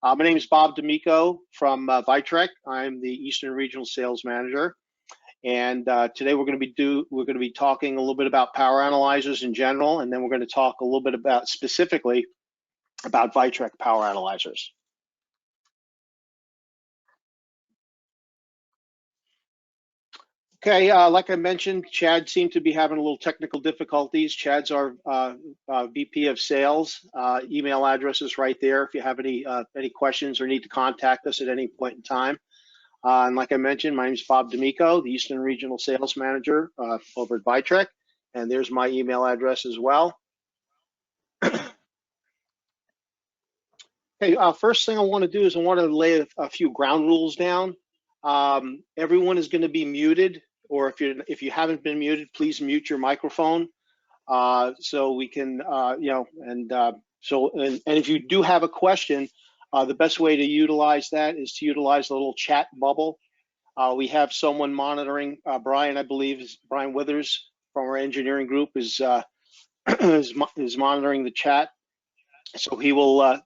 My name is Bob D'Amico from Vitrek. I'm the Eastern Regional Sales Manager, and today we're going to be talking a little bit about power analyzers in general, and then we're going to talk a little bit about specifically about Vitrek power analyzers. Okay, like I mentioned, Chad seemed to be having a little technical difficulties. Chad's our VP of Sales. Email address is right there if you have any questions or need to contact us at any point in time. And like I mentioned, my name is Bob D'Amico, the Eastern Regional Sales Manager over at Vitrek, and there's my email address as well. Okay, first thing I want to do is I want to lay a few ground rules down. Everyone is going to be muted, or if you haven't been muted, please mute your microphone so we can, and if you do have a question, the best way to utilize that is to utilize the little chat bubble. We have someone monitoring. Brian, I believe, is Brian Withers from our engineering group is monitoring the chat, so he will,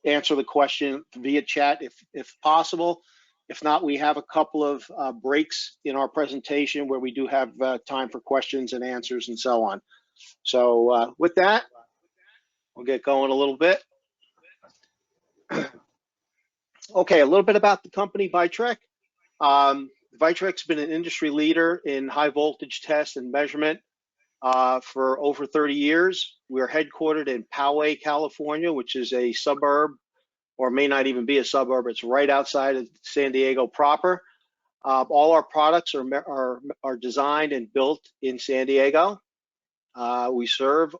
answer the question via chat if possible. If not, we have a couple of breaks in our presentation where we do have time for questions and answers and so on. So with that, we'll get going a little bit. Okay, a little bit about the company Vitrek. Vitrek's been an industry leader in high voltage test and measurement for over 30 years. We're headquartered in Poway, California, which is a suburb, or may not even be a suburb. It's right outside of San Diego proper. All our products are designed and built in San Diego. We serve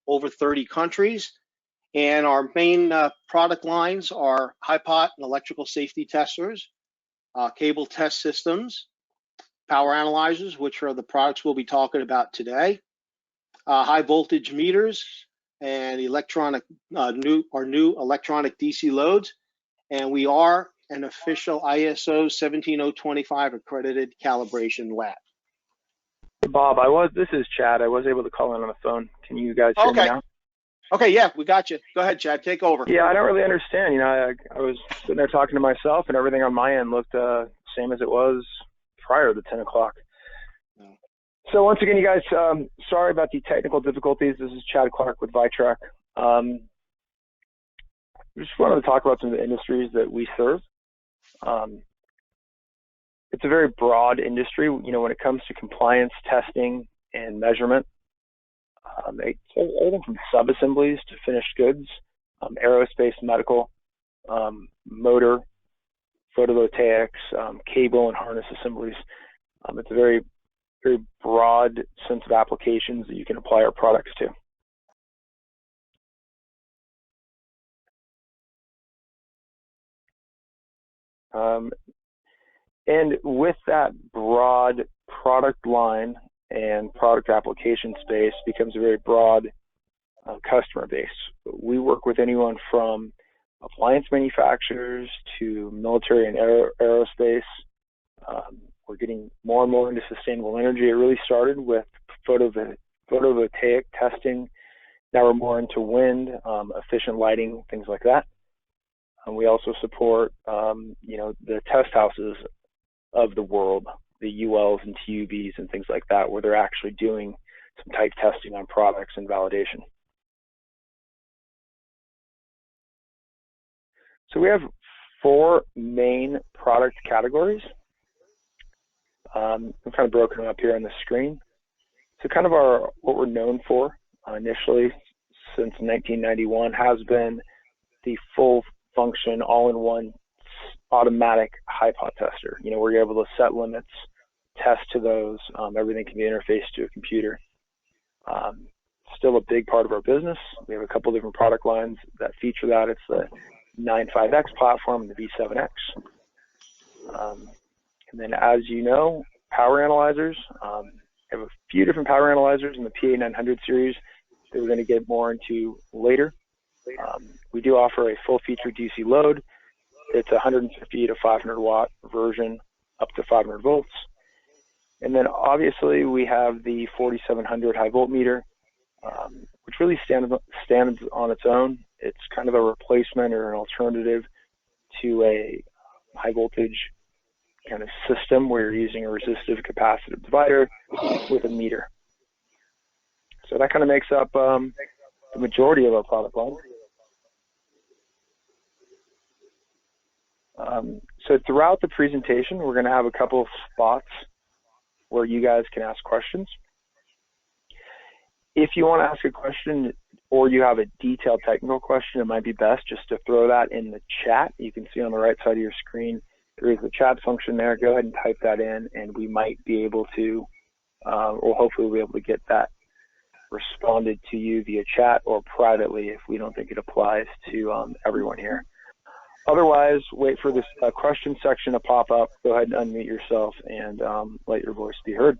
over 30 countries, and our main product lines are high pot and electrical safety testers, cable test systems, power analyzers, which are the products we'll be talking about today, high voltage meters, and electronic new electronic DC loads, and we are an official ISO 17025 accredited calibration lab. Bob, this is Chad. I was able to call in on the phone. Can you guys hear me now? Okay, yeah, we got you. Go ahead, Chad, take over. Yeah, I don't really understand. I was sitting there talking to myself, and everything on my end looked same as it was prior to 10 o'clock. So once again, you guys, sorry about the technical difficulties. This is Chad Clark with Vitrek. Just wanted to talk about some of the industries that we serve. It's a very broad industry, when it comes to compliance, testing, and measurement. Everything from sub-assemblies to finished goods, aerospace, medical, motor, photovoltaics, cable and harness assemblies. It's a very broad sense of applications that you can apply our products to. And with that broad product line and product application space becomes a very broad customer base. We work with anyone from appliance manufacturers to military and aerospace. We're getting more and more into sustainable energy. It really started with photovoltaic testing. Now we're more into wind, efficient lighting, things like that. And we also support, the test houses of the world, the ULs and TUVs and things like that, where they're actually doing some type testing on products and validation. So we have 4 main product categories. I'm kind of broken them up here on the screen. So kind of what we're known for initially since 1991 has been the full function, all-in-one automatic high pot tester. Where you're able to set limits, test to those, everything can be interfaced to a computer. Still a big part of our business. We have a couple different product lines that feature that. It's the 95X platform and the V7X. And then, as you know, power analyzers. We have a few different power analyzers in the PA900 series that we're going to get more into later. We do offer a full feature DC load. It's a 150 to 500 watt version up to 500 volts. And then obviously we have the 4700 high volt meter, which really stands on its own. It's kind of a replacement or an alternative to a high voltage kind of system where you're using a resistive capacitive divider with a meter. So that kind of makes up the majority of our product line. So throughout the presentation, we're going to have a couple of spots where you guys can ask questions. If you want to ask a question or you have a detailed technical question, it might be best just to throw that in the chat. You can see on the right side of your screen, there is the chat function there. Go ahead and type that in, and we might be able to, or hopefully we'll be able to get that responded to you via chat or privately if we don't think it applies to everyone here. Otherwise, wait for this question section to pop up. Go ahead and unmute yourself and let your voice be heard.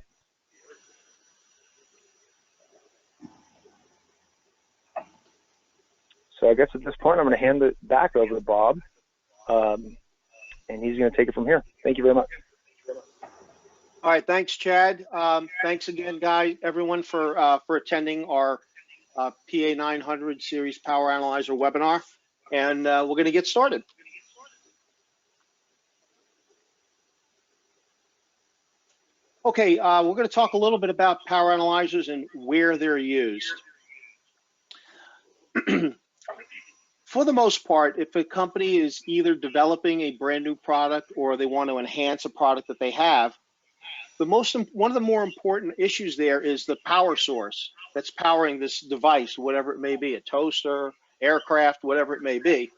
So I guess at this point, I'm going to hand it back over to Bob, and he's going to take it from here. Thank you very much. All right, thanks, Chad. Thanks again, everyone for attending our PA900 series power analyzer webinar, and we're going to get started. Okay, we're going to talk a little bit about power analyzers and where they're used. For the most part, if a company is either developing a brand new product or they want to enhance a product that they have, one of the more important issues there is the power source that's powering this device, whatever it may be, a toaster, aircraft, whatever it may be.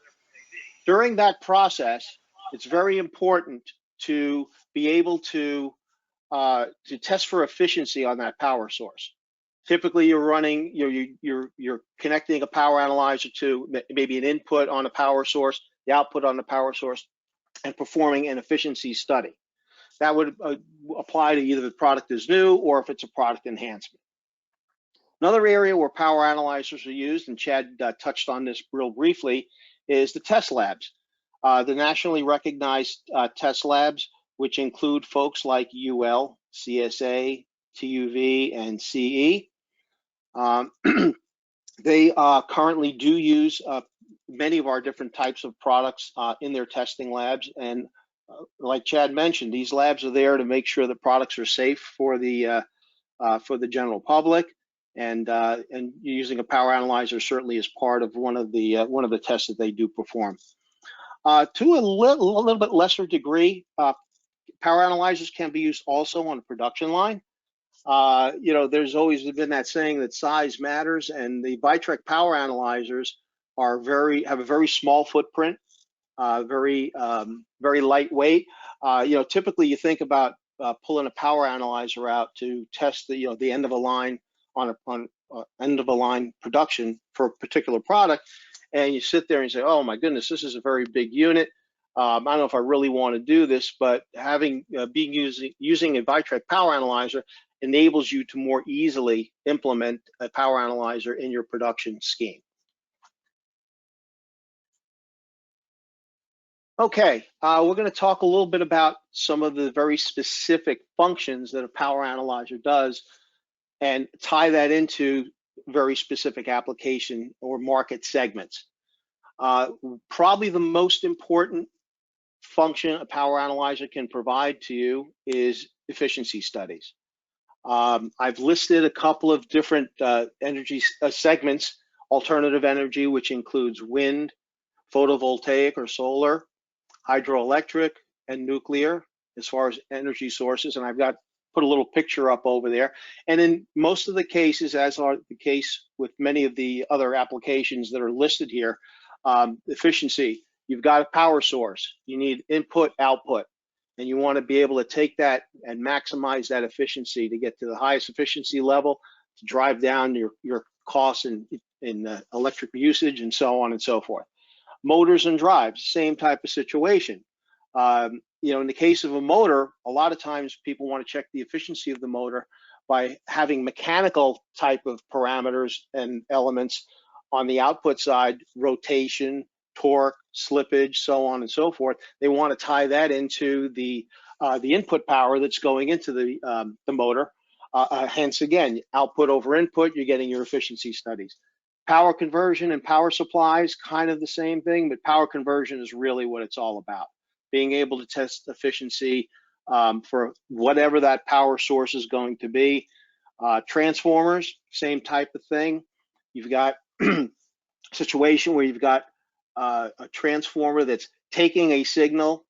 During that process, it's very important to be able to test for efficiency on that power source. Typically, you're running, you're connecting a power analyzer to maybe an input on a power source, the output on the power source, and performing an efficiency study. That would apply to either the product is new or if it's a product enhancement. Another area where power analyzers are used, and Chad touched on this real briefly, is the test labs. The nationally recognized test labs, which include folks like UL, CSA, TUV, and CE. They currently do use many of our different types of products in their testing labs, and like Chad mentioned, these labs are there to make sure that products are safe for the general public, and using a power analyzer certainly is part of one of the tests that they do perform. To a little bit lesser degree, power analyzers can be used also on a production line. There's always been that saying that size matters, and the Vitrek power analyzers have a very small footprint, very lightweight. Typically you think about pulling a power analyzer out to test the end of a line on end of a line production for a particular product, and you sit there and say, oh my goodness, this is a very big unit. I don't know if I really want to do this, but using a Vitrek power analyzer enables you to more easily implement a power analyzer in your production scheme. Okay, we're going to talk a little bit about some of the very specific functions that a power analyzer does and tie that into very specific application or market segments. Probably the most important function a power analyzer can provide to you is efficiency studies. I've listed a couple of different energy segments: alternative energy, which includes wind, photovoltaic or solar, hydroelectric, and nuclear as far as energy sources. And I've put a little picture up over there. And in most of the cases, as are the case with many of the other applications that are listed here, efficiency, you've got a power source, you need input, output, and you want to be able to take that and maximize that efficiency to get to the highest efficiency level, to drive down your costs in electric usage and so on and so forth. Motors and drives, same type of situation. In the case of a motor, a lot of times people want to check the efficiency of the motor by having mechanical type of parameters and elements on the output side: rotation, torque, slippage, so on and so forth. They want to tie that into the input power that's going into the motor. Hence, again, output over input, you're getting your efficiency studies. Power conversion and power supplies, kind of the same thing, but power conversion is really what it's all about. Being able to test efficiency for whatever that power source is going to be. Transformers, same type of thing. You've got a situation where you've got a transformer that's taking a signal,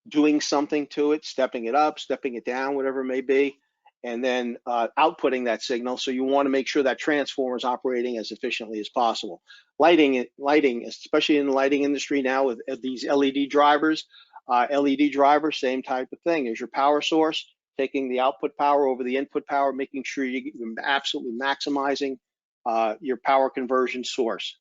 doing something to it, stepping it up, stepping it down, whatever it may be, and then outputting that signal. So you want to make sure that transformer is operating as efficiently as possible. Lighting, especially in the lighting industry now with these LED drivers, same type of thing. Is your power source, taking the output power over the input power, making sure you're absolutely maximizing your power conversion source.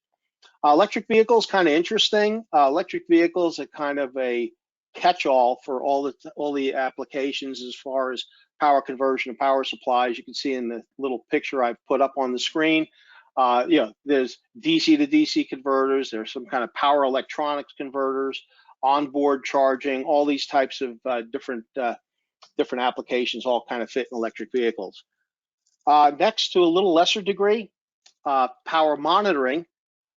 Electric vehicles, kind of interesting. Electric vehicles are kind of a catch-all for all the applications as far as power conversion and power supplies. You can see in the little picture I've put up on the screen. There's DC to DC converters. There's some kind of power electronics converters, onboard charging. All these types of different applications all kind of fit in electric vehicles. Next, to a little lesser degree, power monitoring.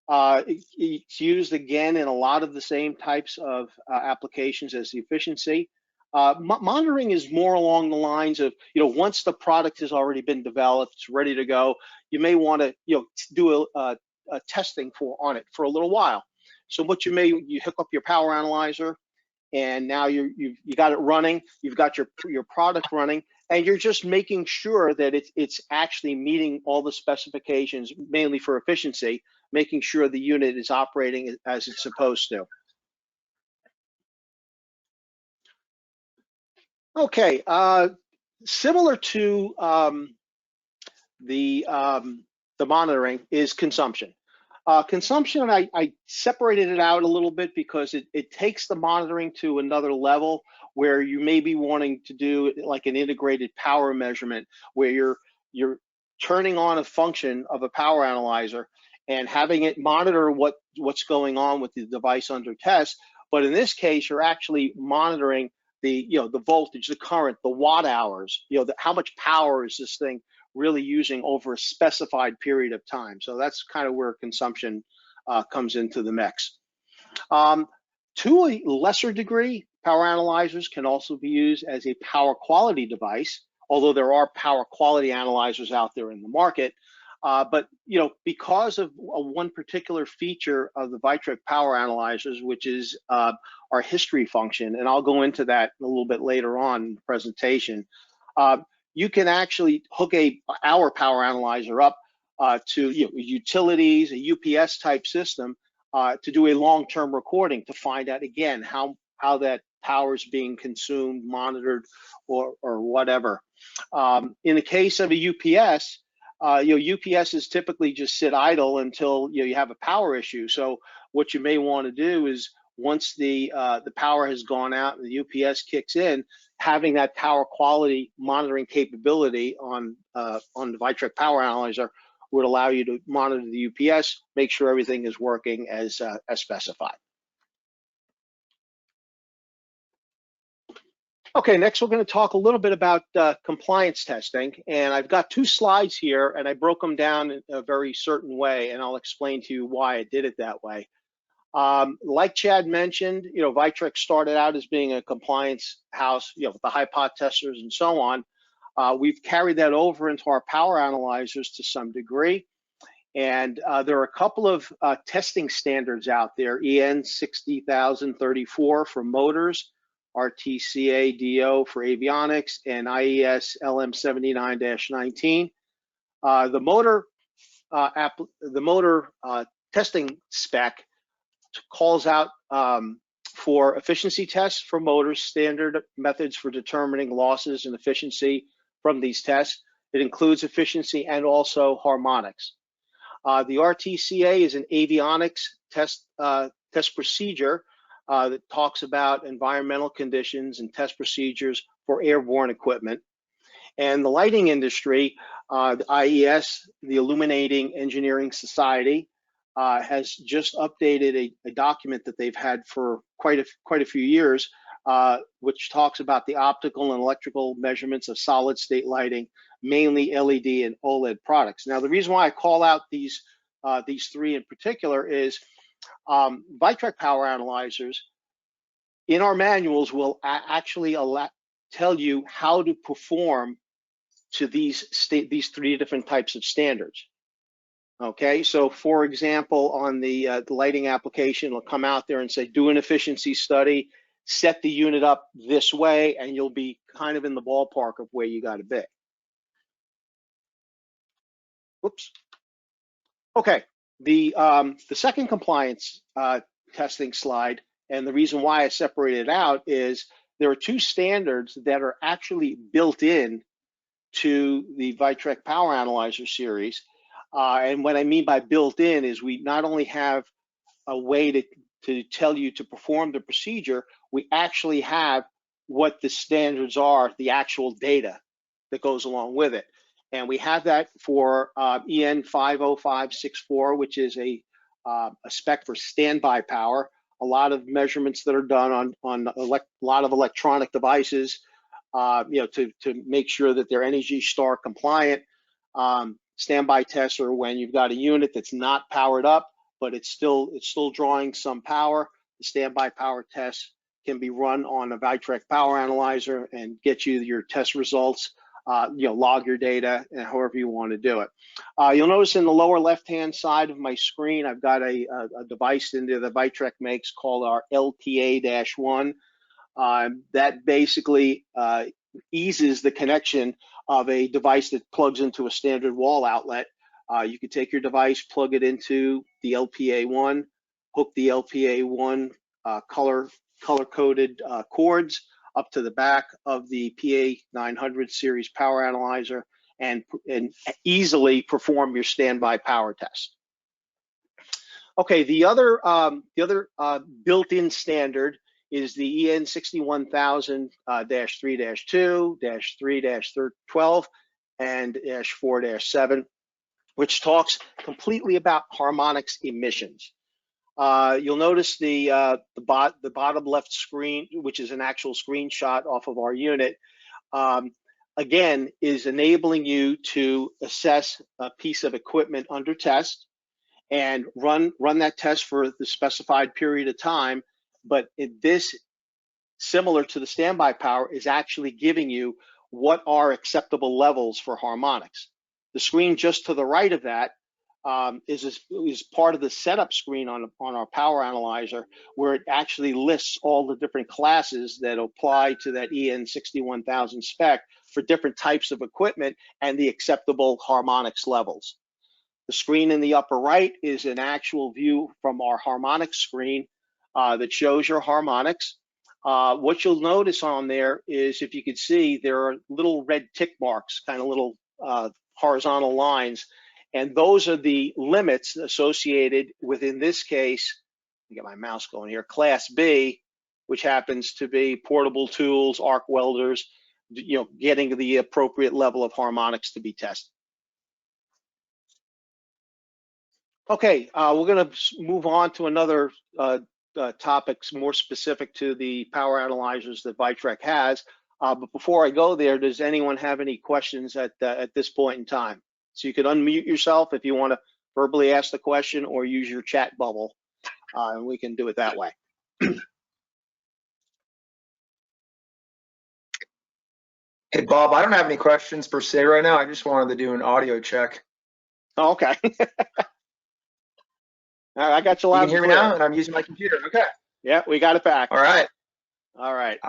It's used again in a lot of the same types of applications as the efficiency. Monitoring is more along the lines of, once the product has already been developed, it's ready to go, you may want to, do a testing on it for a little while. So what you hook up your power analyzer, and now you got it running, you've got your product running, and you're just making sure that it's actually meeting all the specifications, mainly for efficiency, making sure the unit is operating as it's supposed to. Okay, similar to the monitoring is consumption. Consumption, I separated it out a little bit because it takes the monitoring to another level where you may be wanting to do like an integrated power measurement where you're turning on a function of a power analyzer and having it monitor what's going on with the device under test. But in this case, you're actually monitoring the voltage, the current, the watt hours, how much power is this thing really using over a specified period of time. So that's kind of where consumption comes into the mix. To a lesser degree, power analyzers can also be used as a power quality device, although there are power quality analyzers out there in the market. But because of one particular feature of the Vitrek power analyzers, which is our history function, and I'll go into that a little bit later on in the presentation, you can actually hook our power analyzer up to utilities, a UPS type system, to do a long-term recording to find out again how that power is being consumed, monitored, or whatever. In the case of a UPS, UPSs typically just sit idle until you have a power issue. So what you may want to do is once the power has gone out and the UPS kicks in, having that power quality monitoring capability on the Vitrek power analyzer would allow you to monitor the UPS, make sure everything is working as specified. Okay, next we're going to talk a little bit about compliance testing, and I've got two slides here, and I broke them down in a very certain way, and I'll explain to you why I did it that way. Like Chad mentioned, Vitrek started out as being a compliance house, with the HiPot testers and so on. We've carried that over into our power analyzers to some degree, and there are a couple of testing standards out there: EN 60034 for motors, RTCA-DO for avionics, and IES LM 79-19. The motor testing spec calls out for efficiency tests for motors, standard methods for determining losses and efficiency from these tests. It includes efficiency and also harmonics. The RTCA is an avionics test procedure that talks about environmental conditions and test procedures for airborne equipment. And the lighting industry, the IES, the Illuminating Engineering Society, has just updated a document that they've had for quite a few years, which talks about the optical and electrical measurements of solid state lighting, mainly LED and OLED products. Now, the reason why I call out these these three in particular is Vitrek power analyzers in our manuals will actually tell you how to perform to these three different types of standards. Okay, so for example, on the lighting application, it'll come out there and say, do an efficiency study, set the unit up this way, and you'll be kind of in the ballpark of where you got to be. Whoops. Okay, the second compliance testing slide, and the reason why I separated it out is there are two standards that are actually built in to the Vitrek Power Analyzer series. And what I mean by built in is we not only have a way to tell you to perform the procedure, we actually have what the standards are, the actual data that goes along with it. And we have that for EN 50564, which is a spec for standby power. A lot of measurements that are done on a lot of electronic devices, to make sure that they're Energy Star compliant. Standby tests are when you've got a unit that's not powered up, but it's still drawing some power. The standby power test can be run on a Vitrek power analyzer and get you your test results. Log your data and however you want to do it. You'll notice in the lower left-hand side of my screen, I've got a device into the Vitrek makes called our PA910 that basically eases the connection of a device that plugs into a standard wall outlet. You could take your device, plug it into the LPA1, hook the LPA1 color-coded cords up to the back of the PA900 series power analyzer, and easily perform your standby power test. Okay, the other built-in standard is the EN 61000-3-2, -3-12, and -4-7, which talks completely about harmonics emissions. You'll notice the bottom left screen, which is an actual screenshot off of our unit, again, is enabling you to assess a piece of equipment under test and run that test for the specified period of time. But this, similar to the standby power, is actually giving you what are acceptable levels for harmonics. The screen just to the right of that is part of the setup screen on our power analyzer, where it actually lists all the different classes that apply to that EN 61000 spec for different types of equipment and the acceptable harmonics levels. The screen in the upper right is an actual view from our harmonics screen that shows your harmonics. What you'll notice on there is, if you could see, there are little red tick marks, kind of little horizontal lines, and those are the limits associated with, in this case, let me get my mouse going here, Class B, which happens to be portable tools, arc welders, getting the appropriate level of harmonics to be tested. Okay, we're going to move on to another topics more specific to the power analyzers that Vitrek has. But before I go there, does anyone have any questions at this point in time? So you could unmute yourself if you want to verbally ask the question, or use your chat bubble, and we can do it that way. Hey, Bob, I don't have any questions per se right now. I just wanted to do an audio check. Oh, okay. All right, I got you loud. You can hear me now, and I'm using my computer. Okay. Yeah, we got it back. All right. All right.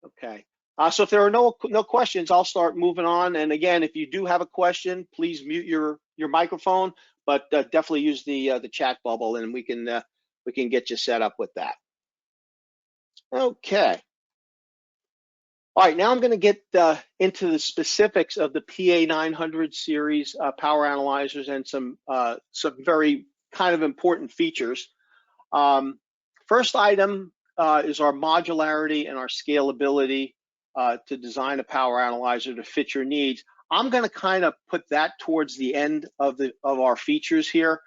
Okay. So if there are no questions, I'll start moving on. And again, if you do have a question, please mute your microphone, but definitely use the chat bubble, and we can get you set up with that. Okay. All right, now I'm going to get into the specifics of the PA900 series power analyzers and some very kind of important features. First item is our modularity and our scalability to design a power analyzer to fit your needs. I'm going to kind of put that towards the end of our features here,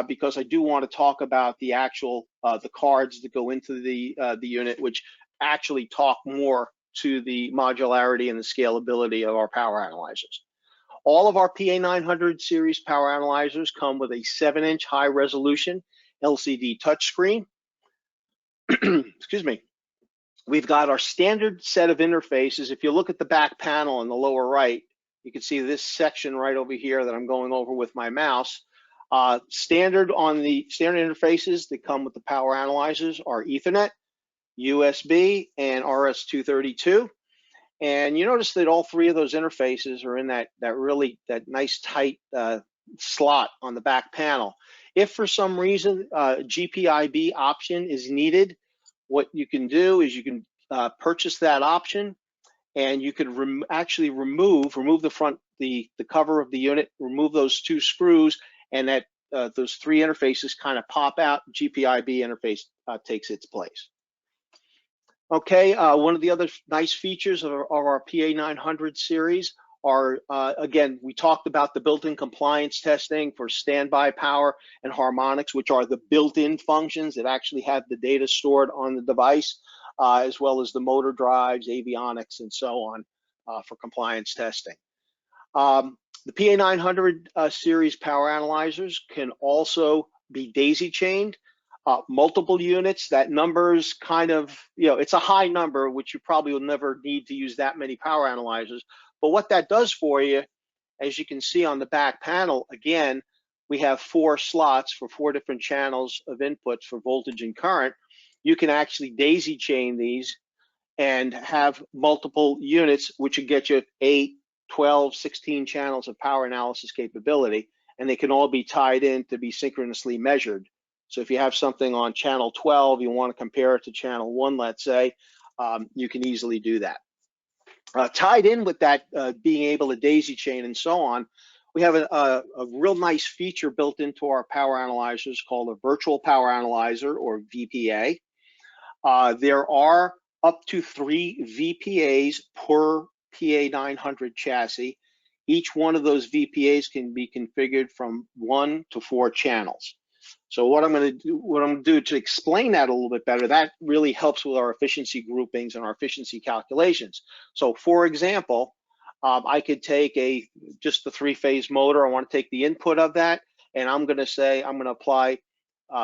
because I do want to talk about the actual the cards that go into the unit, which actually talk more to the modularity and the scalability of our power analyzers. All of our PA900 series power analyzers come with a 7-inch high resolution LCD touchscreen. Excuse me. We've got our standard set of interfaces. If you look at the back panel in the lower right, you can see this section right over here that I'm going over with my mouse. Standard interfaces that come with the power analyzers are Ethernet, USB, and RS-232. And you notice that all three of those interfaces are in that nice tight slot on the back panel. If for some reason GPIB option is needed, what you can do is you can purchase that option, and you can actually remove the cover of the unit, remove those two screws, and that those three interfaces kind of pop out. GPIB interface takes its place. Okay, one of the other nice features of our PA900 series are, again, we talked about the built-in compliance testing for standby power and harmonics, which are the built-in functions that actually have the data stored on the device, as well as the motor drives, avionics, and so on for compliance testing. The PA900 series power analyzers can also be daisy chained. Multiple units, that number's kind of, it's a high number, which you probably will never need to use that many power analyzers. But what that does for you, as you can see on the back panel, again, we have 4 slots for 4 different channels of inputs for voltage and current. You can actually daisy chain these and have multiple units, which would get you 8, 12, 16 channels of power analysis capability, and they can all be tied in to be synchronously measured. So if you have something on channel 12, you want to compare it to channel 1, let's say, you can easily do that. Tied in with that, being able to daisy chain and so on, we have a real nice feature built into our power analyzers called a virtual power analyzer, or VPA. There are up to 3 VPAs per PA900 chassis. Each one of those VPAs can be configured from 1 to 4 channels. So what I'm going to do to explain that a little bit better, that really helps with our efficiency groupings and our efficiency calculations. So for example, I could take just the 3-phase motor. I want to take the input of that, and I'm going to say I'm going to apply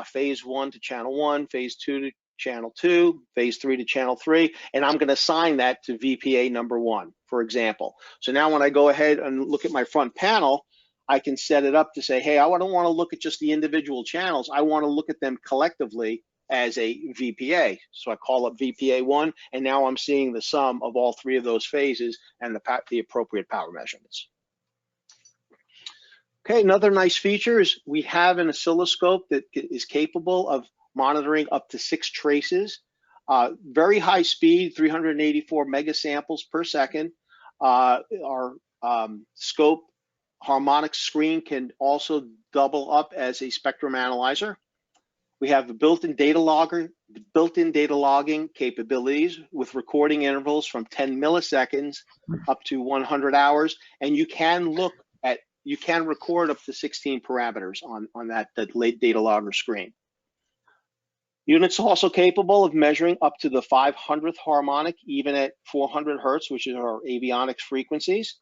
phase 1 to channel 1, phase 2 to channel 2, phase 3 to channel 3, and I'm going to assign that to VPA number 1, for example. So now when I go ahead and look at my front panel, I can set it up to say, hey, I don't want to look at just the individual channels. I want to look at them collectively as a VPA. So I call up VPA 1, and now I'm seeing the sum of all 3 of those phases and the appropriate power measurements. Okay, another nice feature is we have an oscilloscope that is capable of monitoring up to 6 traces. Very high speed, 384 megasamples per second. Our scope Harmonics screen can also double up as a spectrum analyzer. We have the built-in data logging capabilities with recording intervals from 10 milliseconds up to 100 hours, and you can record up to 16 parameters on that data logger screen. Units also capable of measuring up to the 500th harmonic, even at 400 hertz, which is our avionics frequencies.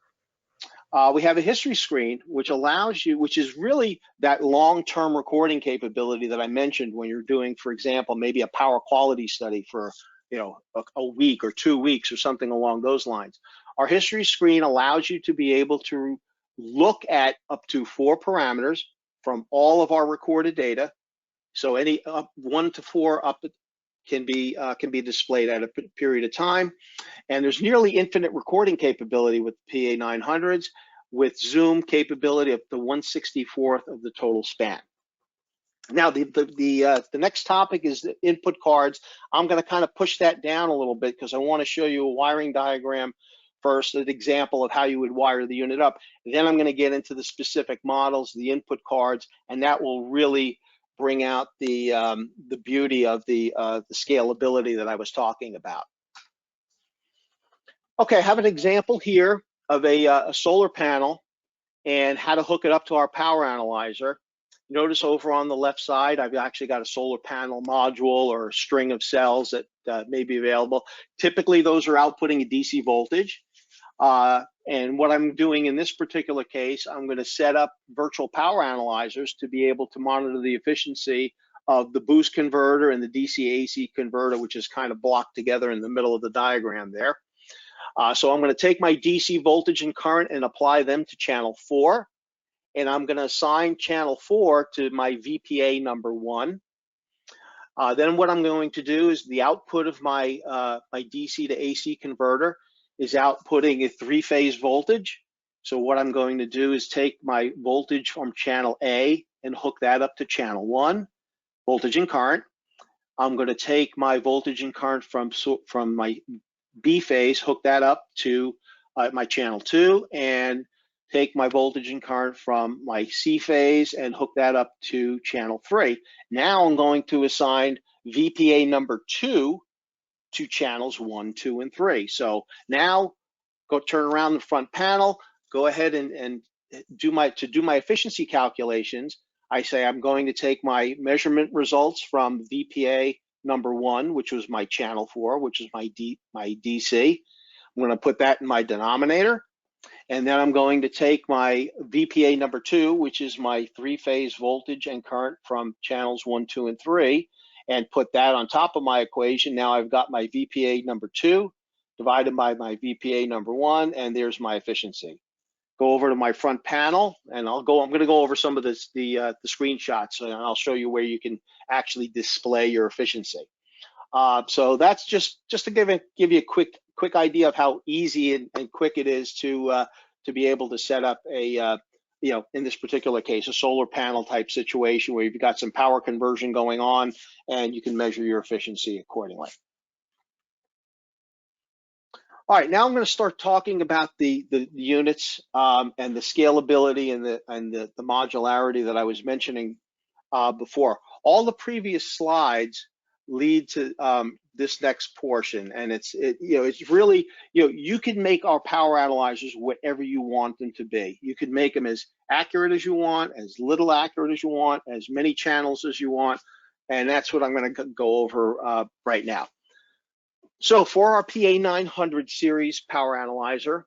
We have a history screen, which allows you, which is really that long-term recording capability that I mentioned when you're doing, for example, maybe a power quality study for a week or 2 weeks or something along those lines. Our history screen allows you to be able to look at up to 4 parameters from all of our recorded data. So any 1 to 4 up can be displayed at a period of time. And there's nearly infinite recording capability with PA900s, with zoom capability of the 1/64th of the total span. Now, the next topic is the input cards. I'm going to kind of push that down a little bit because I want to show you a wiring diagram first, an example of how you would wire the unit up. Then I'm going to get into the specific models, the input cards, and that will really bring out the beauty of the scalability that I was talking about. Okay, I have an example here of a solar panel and how to hook it up to our power analyzer. Notice over on the left side, I've actually got a solar panel module or a string of cells that may be available. Typically, those are outputting a DC voltage. And what I'm doing in this particular case, I'm going to set up virtual power analyzers to be able to monitor the efficiency of the boost converter and the DC-AC converter, which is kind of blocked together in the middle of the diagram there. So I'm going to take my DC voltage and current and apply them to channel 4. And I'm going to assign channel 4 to my VPA number 1. Then what I'm going to do is the output of my, my DC to AC converter is outputting a 3-phase voltage. So what I'm going to do is take my voltage from channel A and hook that up to channel 1, voltage and current. I'm going to take my voltage and current from my B phase, hook that up to my channel 2, and take my voltage and current from my C phase and hook that up to channel 3. Now I'm going to assign VPA number 2 to channels 1, 2, and 3. So now go turn around the front panel, go ahead and do my efficiency calculations. I say I'm going to take my measurement results from VPA number 1, which was my channel 4, which is my DC. I'm going to put that in my denominator. And then I'm going to take my VPA number 2, which is my 3-phase voltage and current from channels 1, 2, and 3, and put that on top of my equation. Now I've got my VPA number 2 divided by my VPA number 1, and there's my efficiency. Go over to my front panel, and I'm going to go over some of the screenshots, and I'll show you where you can actually display your efficiency. So that's just to give you a quick idea of how easy and quick it is to be able to set up a in this particular case, a solar panel type situation where you've got some power conversion going on and you can measure your efficiency accordingly. All right, now I'm going to start talking about the units and the scalability and the modularity that I was mentioning before. All the previous slides lead to this next portion, and it's really, you can make our power analyzers whatever you want them to be. You can make them as accurate as you want, as little accurate as you want, as many channels as you want, and that's what I'm going to go over right now. So for our PA900 series power analyzer,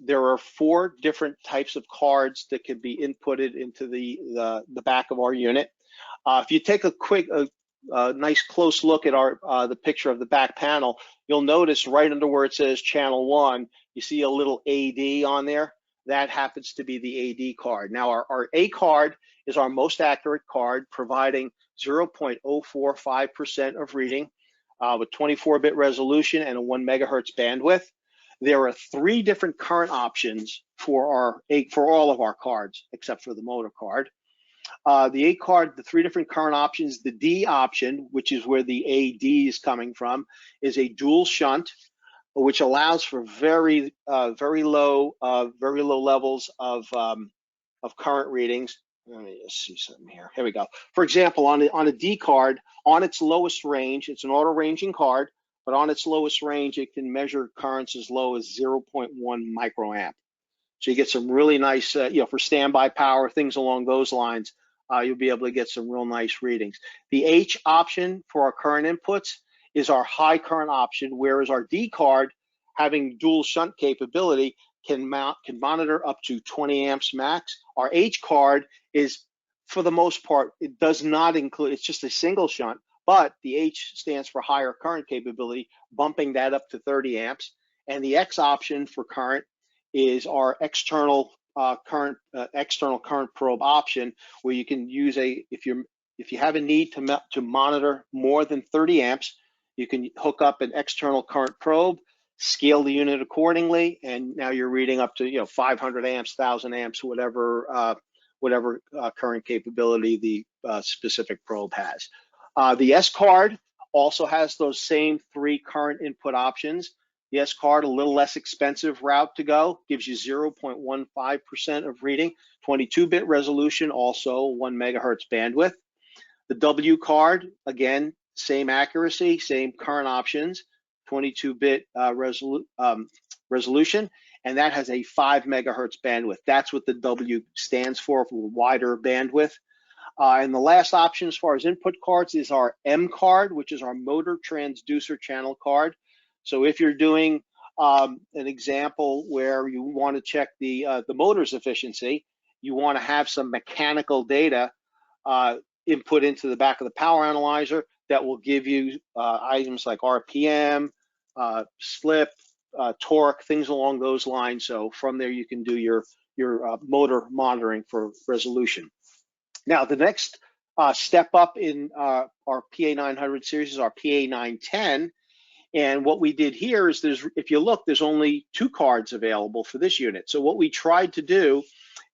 there are 4 different types of cards that can be inputted into the back of our unit. If you take a nice close look at the picture of the back panel, you'll notice right under where it says channel 1, you see a little AD on there. That happens to be the AD card. Now our A card is our most accurate card, providing 0.045% of reading with 24-bit resolution and a 1 megahertz bandwidth. There are 3 different current options for all of our cards, except for the motor card. The A card, the 3 different current options. The D option, which is where the AD is coming from, is a dual shunt, which allows for very low levels of current readings. Let me just see something here. Here we go. For example, on a D card, on its lowest range, it's an auto-ranging card, but on its lowest range, it can measure currents as low as 0.1 microamp. So you get some really nice, for standby power, things along those lines, you'll be able to get some real nice readings. The H option for our current inputs is our high current option, whereas our D card, having dual shunt capability, can monitor up to 20 amps max. Our H card is, for the most part, it does not include, it's just a single shunt, but the H stands for higher current capability, bumping that up to 30 amps. And the X option for current is our external current probe option, where you can use if you have a need to monitor more than 30 amps, you can hook up an external current probe, scale the unit accordingly, and now you're reading up to 500 amps, 1,000 amps, whatever current capability the specific probe has. The S card also has those same 3 current input options. The S card, a little less expensive route to go, gives you 0.15% of reading, 22-bit resolution, also 1 megahertz bandwidth. The W card, again, same accuracy, same current options, 22-bit resolution, and that has a 5 megahertz bandwidth. That's what the W stands for wider bandwidth. And the last option as far as input cards is our M card, which is our motor transducer channel card. So if you're doing an example where you want to check the motor's efficiency. You want to have some mechanical data input into the back of the power analyzer that will give you items like RPM, slip, torque, things along those lines. So from there you can do your motor monitoring for resolution. Now the next step up in our PA900 series is our PA910. And what we did here is if you look, there's only 2 cards available for this unit. So what we tried to do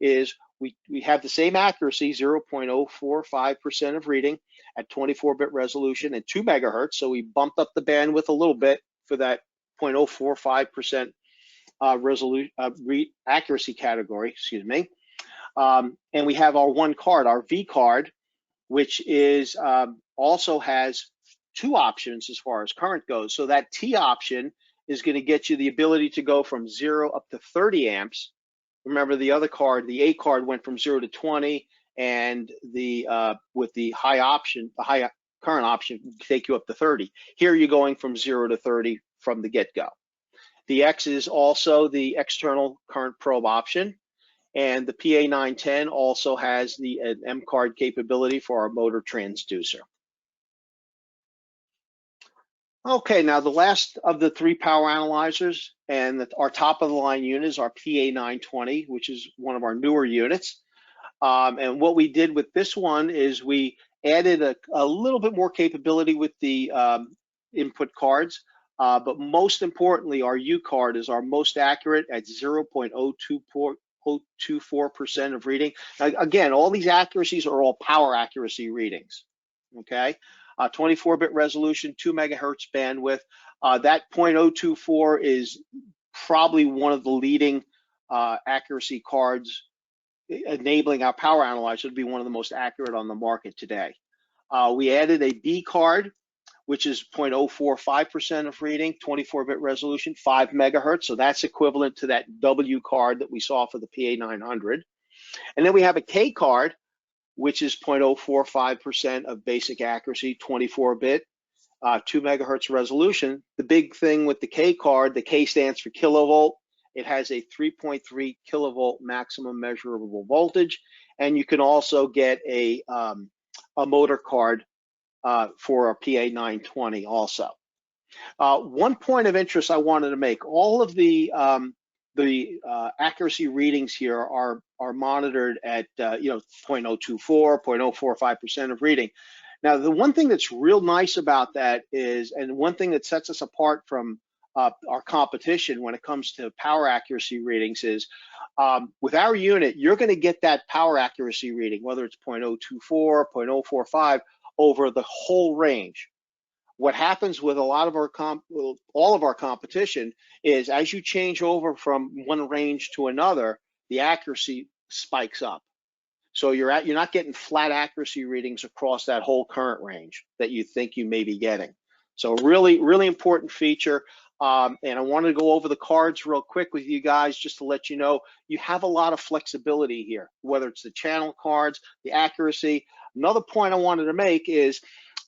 is we have the same accuracy, 0.045% of reading at 24-bit resolution and 2 megahertz. So we bumped up the bandwidth a little bit for that 0.045% accuracy category, excuse me. And we have our 1 card, our V card, which is also has 2 options as far as current goes. So that T option is going to get you the ability to go from 0 up to 30 amps. Remember the other card, the A card, went from 0 to 20, and with the high option, the high current option will take you up to 30. Here you're going from 0 to 30 from the get-go. The X is also the external current probe option, and the PA910 also has the M card capability for our motor transducer. Okay, now the last of the 3 power analyzers and our top of the line unit is our PA920, which is one of our newer units. And what we did with this one is we added a little bit more capability with the input cards, but most importantly, our U card is our most accurate at 0.024% of reading. Now, again, all these accuracies are all power accuracy readings, okay? 24-bit resolution, 2 megahertz bandwidth. That 0.024 is probably one of the leading accuracy cards, enabling our power analyzer to be one of the most accurate on the market today. We added a B card, which is 0.045% of reading, 24-bit resolution, 5 megahertz. So that's equivalent to that W card that we saw for the PA900. And then we have a K card, which is 0.045% of basic accuracy, 24-bit, 2 megahertz resolution. The big thing with the K card, the K stands for kilovolt. It has a 3.3 kilovolt maximum measurable voltage, and you can also get a motor card for our PA920 also. One point of interest I wanted to make: all of the accuracy readings here are monitored at 0.024, 0.045% of reading. Now, the one thing that's real nice about that is, and one thing that sets us apart from our competition when it comes to power accuracy readings is, with our unit, you're going to get that power accuracy reading, whether it's 0.024, 0.045, over the whole range. What happens with a lot of our all of our competition is, as you change over from one range to another, the accuracy spikes up. So you're not getting flat accuracy readings across that whole current range that you think you may be getting. So really, really important feature. And I wanted to go over the cards real quick with you guys just to let you know you have a lot of flexibility here, whether it's the channel cards, the accuracy. Another point I wanted to make is,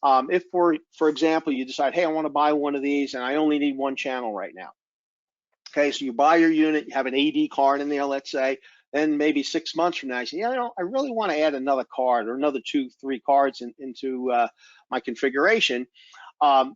if for example, you decide, hey, I want to buy one of these and I only need 1 channel right now. Okay, so you buy your unit, you have an AD card in there, let's say, then maybe 6 months from now, you say, yeah, I really want to add another card or another 2, 3 cards into my configuration.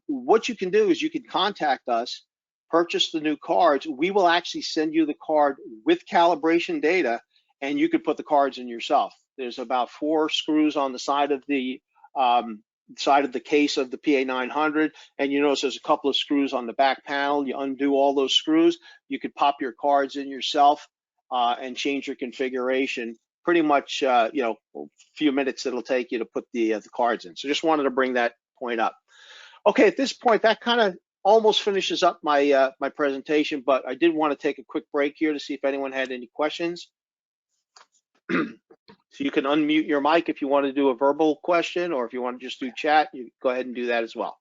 What you can do is you can contact us, purchase the new cards. We will actually send you the card with calibration data, and you could put the cards in yourself. There's about 4 screws on the side of the case of the PA900, and you notice there's a couple of screws on the back panel. You undo all those screws. You could pop your cards in yourself and change your configuration. Pretty much, a few minutes it'll take you to put the cards in. So just wanted to bring that point up. Okay, at this point, that kind of almost finishes up my my presentation, but I did want to take a quick break here to see if anyone had any questions. So you can unmute your mic if you want to do a verbal question, or if you want to just do chat, you go ahead and do that as well.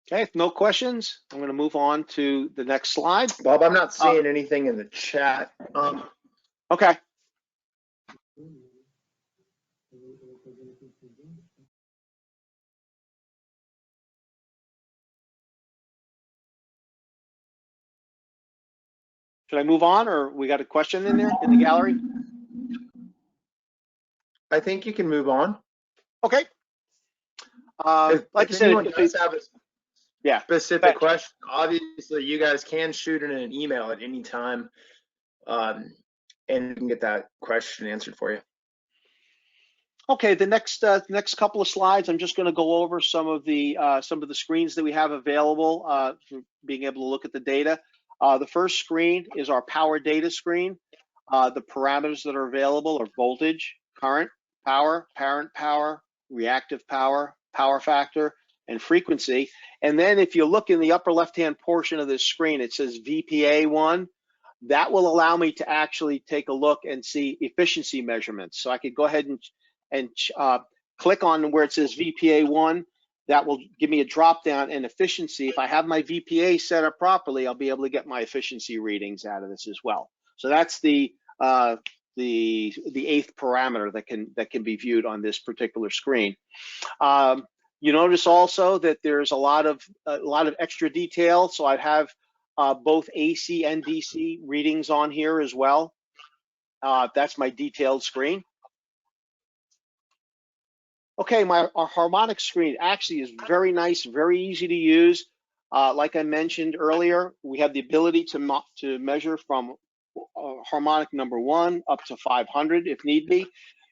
Okay, if no questions, I'm going to move on to the next slide. Bob, I'm not seeing anything in the chat. Okay. Should I move on, or we got a question in there in the gallery? I think you can move on. Okay. If Like I anyone said, does have a yeah, specific question, obviously you guys can shoot in an email at any time, and we can get that question answered for you. Okay, the next couple of slides, I'm just going to go over some of the screens that we have available for being able to look at the data. The first screen is our power data screen. The parameters that are available are voltage, current, power, parent power, reactive power, power factor, and frequency. And then if you look in the upper left-hand portion of this screen, it says VPA1. That will allow me to actually take a look and see efficiency measurements. So I could go ahead and click on where it says VPA1. That will give me a drop down in efficiency. If I have my VPA set up properly, I'll be able to get my efficiency readings out of this as well. So that's the eighth parameter that can be viewed on this particular screen. You notice also that there's a lot of extra detail. So I have both AC and DC readings on here as well. That's my detailed screen. Okay, our Harmonics screen actually is very nice, very easy to use. Like I mentioned earlier, we have the ability to measure from harmonic number 1 up to 500 if need be.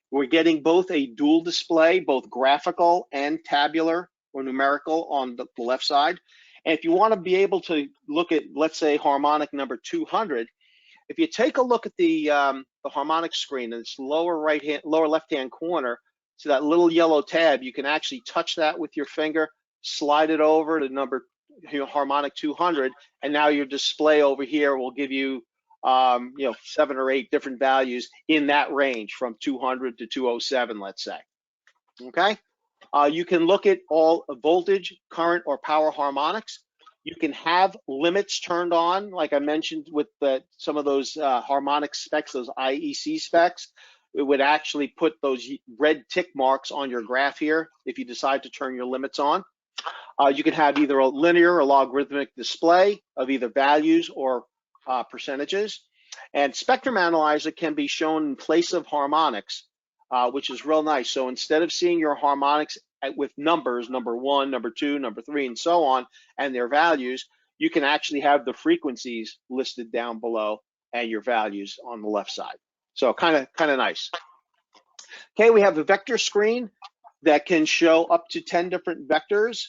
We're getting both a dual display, both graphical and tabular or numerical on the left side. And if you want to be able to look at, let's say, harmonic number 200, if you take a look at the harmonic screen in its lower left-hand corner, so that little yellow tab, you can actually touch that with your finger, slide it over to harmonic 200, and now your display over here will give you 7 or 8 different values in that range from 200 to 207, let's say. Okay, you can look at all voltage, current, or power harmonics. You can have limits turned on, like I mentioned with some of those harmonic specs, those IEC specs. It would actually put those red tick marks on your graph here if you decide to turn your limits on. You can have either a linear or logarithmic display of either values or percentages. And spectrum analyzer can be shown in place of harmonics, which is real nice. So instead of seeing your harmonics with numbers, number 1, number 2, number 3, and so on, and their values, you can actually have the frequencies listed down below and your values on the left side. So kind of nice. Okay, we have a vector screen that can show up to 10 different vectors.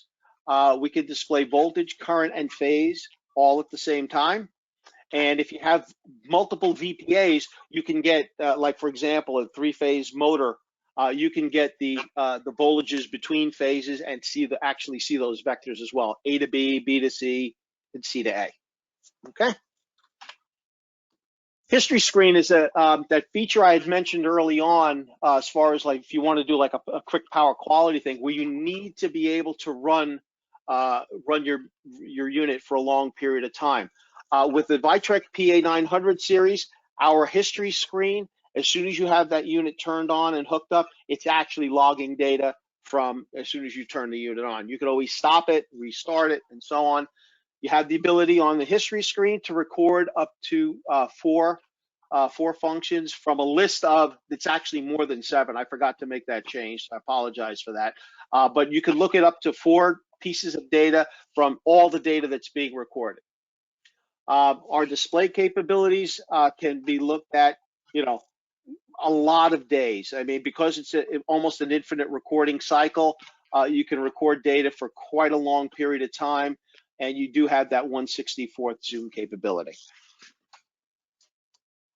We can display voltage, current, and phase all at the same time. And if you have multiple VPAs, you can get, like for example, a 3-phase motor. You can get the voltages between phases and actually see those vectors as well: A to B, B to C, and C to A. Okay. History screen is that feature I had mentioned early on, as far as like if you want to do like a quick power quality thing, where you need to be able to run your unit for a long period of time. With the Vitrek PA900 series, our history screen, as soon as you have that unit turned on and hooked up, it's actually logging data from as soon as you turn the unit on. You can always stop it, restart it, and so on. You have the ability on the history screen to record up to four functions from a list of, it's actually more than 7. I forgot to make that change, so I apologize for that. But you can look at up to 4 pieces of data from all the data that's being recorded. Our display capabilities can be looked at, a lot of days. I mean, because it's almost an infinite recording cycle, you can record data for quite a long period of time, and you do have that 1/64th zoom capability.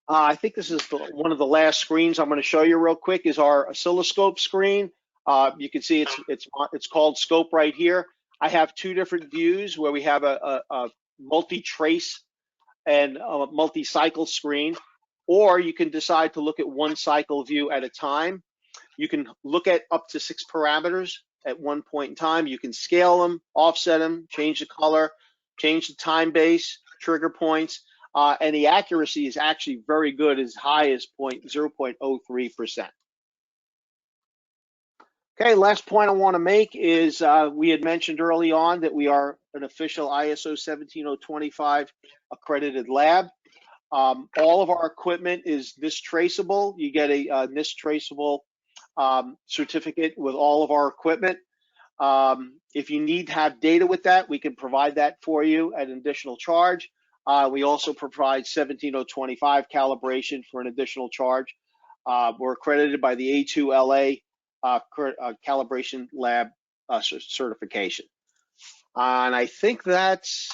I think this is one of the last screens I'm going to show you real quick is our oscilloscope screen. You can see it's called scope right here. I have 2 different views where we have a multi-trace and a multi-cycle screen, or you can decide to look at 1 cycle view at a time. You can look at up to 6 parameters at one point in time. You can scale them, offset them, change the color, change the time base, trigger points, and the accuracy is actually very good, as high as 0.03%. Okay, last point I want to make is we had mentioned early on that we are an official ISO 17025 accredited lab. All of our equipment is NIST traceable. You get a NIST traceable certificate with all of our equipment. If you need to have data with that, we can provide that for you at an additional charge. We also provide 17025 calibration for an additional charge. We're accredited by the A2LA calibration lab certification. And I think that's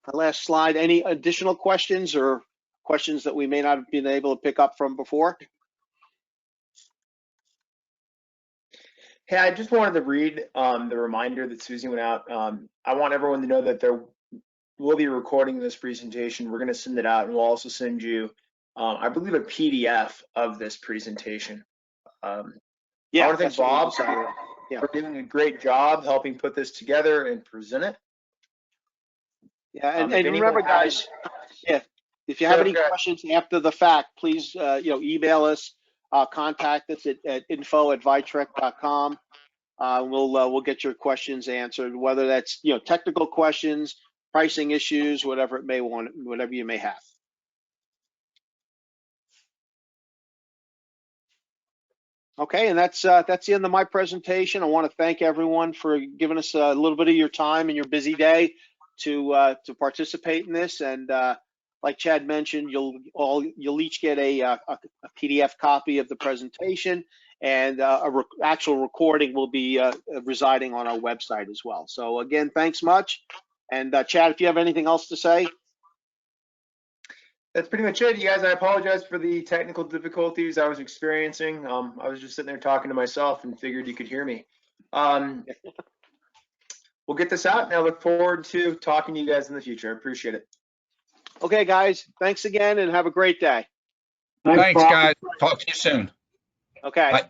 the last slide. Any additional questions or questions that we may not have been able to pick up from before? Hey, I just wanted to read the reminder that Susie went out. I want everyone to know that we'll be recording this presentation. We're going to send it out, and we'll also send you, I believe, a PDF of this presentation. Yeah, I want to thank Bob yeah. for doing a great job helping put this together and present it. Yeah, and remember, guys, yeah, if you have any questions after the fact, please, email us, contact us at info@vitrek.com. We'll get your questions answered, whether that's technical questions, pricing issues, whatever you may have. Okay, and that's the end of my presentation. I want to thank everyone for giving us a little bit of your time in your busy day to participate in this. And like Chad mentioned, you'll each get a PDF copy of the presentation, and actual recording will be residing on our website as well. So again, thanks much. And Chad, if you have anything else to say. That's pretty much it, you guys. I apologize for the technical difficulties I was experiencing. I was just sitting there talking to myself and figured you could hear me. We'll get this out, and I look forward to talking to you guys in the future. I appreciate it. Okay, guys. Thanks again, and have a great day. Thanks, guys. Talk to you soon. Okay. Bye.